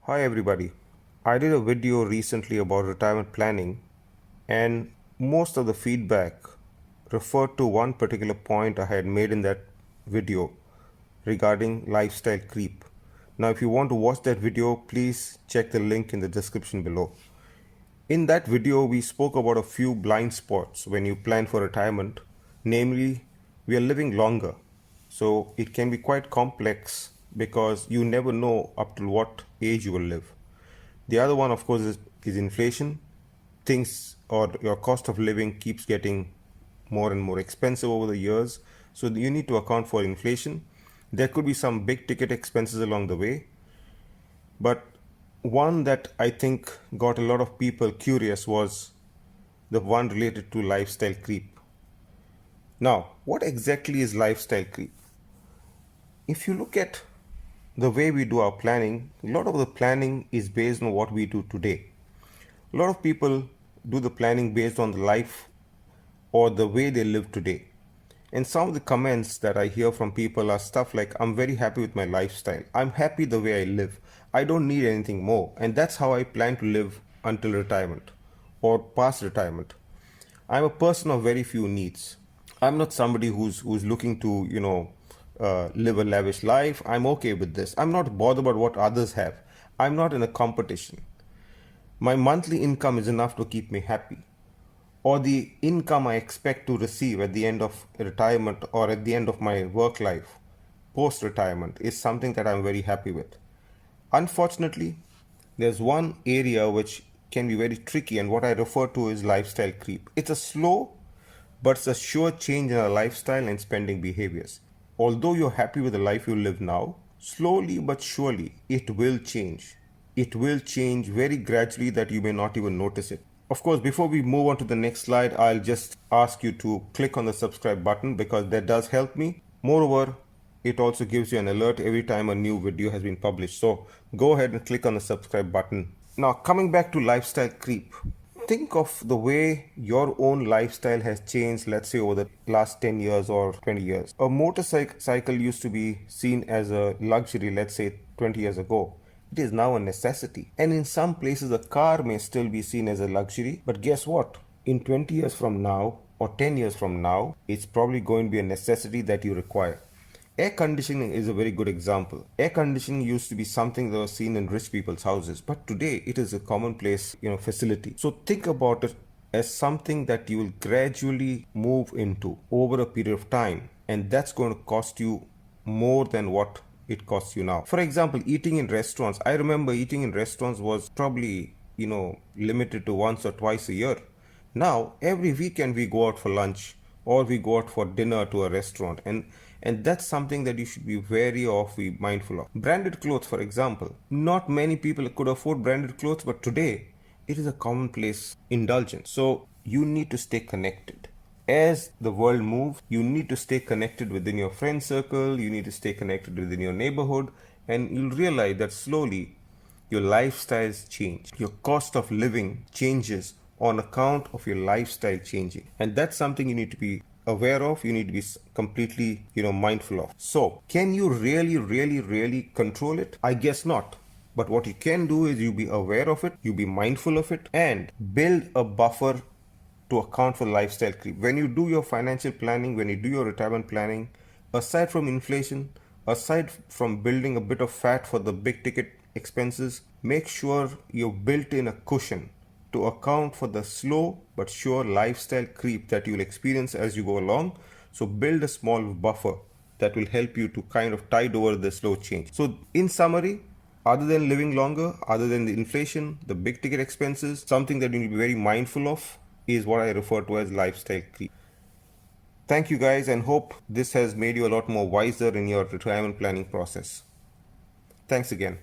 Hi everybody. I did a video recently about retirement planning, and most of the feedback referred to one particular point I had made in that video regarding lifestyle creep. Now, if you want to watch that video, please check the link in the description below. In that video, we spoke about a few blind spots when you plan for retirement, namely, we are living longer. So it can be quite complex because you never know up to what age you will live. The other one, of course, is inflation. Things or your cost of living keeps getting more and more expensive over the years. So you need to account for inflation. There could be some big ticket expenses along the way. But one that I think got a lot of people curious was the one related to lifestyle creep. Now, what exactly is lifestyle creep? If you look at the way we do our planning, a lot of the planning is based on what we do today. A lot of people do the planning based on the life or the way they live today. And some of the comments that I hear from people are stuff like, I'm very happy with my lifestyle. I'm happy the way I live. I don't need anything more. And that's how I plan to live until retirement or past retirement. I'm a person of very few needs. I'm not somebody who's looking to, live a lavish life. I'm okay with this. I'm not bothered about what others have. I'm not in a competition. My monthly income is enough to keep me happy, or the income I expect to receive at the end of retirement or at the end of my work life post retirement is something that I'm very happy with. Unfortunately, there's one area which can be very tricky, and what I refer to is lifestyle creep. It's a slow but it's a sure change in our lifestyle and spending behaviors. Although you're happy with the life you live now, slowly but surely it will change. It will change very gradually that you may not even notice it. Of course, before we move on to the next slide, I'll just ask you to click on the subscribe button because that does help me. Moreover, it also gives you an alert every time a new video has been published. So go ahead and click on the subscribe button. Now, coming back to lifestyle creep, think of the way your own lifestyle has changed, let's say over the last 10 years or 20 years. A motorcycle used to be seen as a luxury, let's say 20 years ago. It is now a necessity. And in some places, a car may still be seen as a luxury. But guess what? In 20 years from now or 10 years from now, it's probably going to be a necessity that you require. Air conditioning is a very good example. Air conditioning used to be something that was seen in rich people's houses, but today it is a commonplace, facility. So think about it as something that you will gradually move into over a period of time, and that's going to cost you more than what it costs you now. For example, eating in restaurants. I remember eating in restaurants was probably, limited to once or twice a year. Now, every weekend we go out for lunch or we go out for dinner to a restaurant, and that's something that you should be wary of, be mindful of. Branded clothes, for example. Not many people could afford branded clothes, but today it is a commonplace indulgence. So you need to stay connected. As the world moves, you need to stay connected within your friend circle, you need to stay connected within your neighborhood, and you'll realize that slowly your lifestyles change. Your cost of living changes on account of your lifestyle changing. And that's something you need to be aware of, you need to be completely, mindful of. So, can you really control it? I guess not. But what you can do is you be aware of it, you be mindful of it, and build a buffer to account for lifestyle creep. When you do your financial planning, when you do your retirement planning, aside from inflation, aside from building a bit of fat for the big ticket expenses, make sure you've built in a cushion to account for the slow but sure lifestyle creep that you'll experience as you go along. So build a small buffer that will help you to kind of tide over the slow change. So in summary, other than living longer, other than the inflation, the big ticket expenses, something that you need to be very mindful of is what I refer to as lifestyle creep. Thank you guys, and hope this has made you a lot more wiser in your retirement planning process. Thanks again.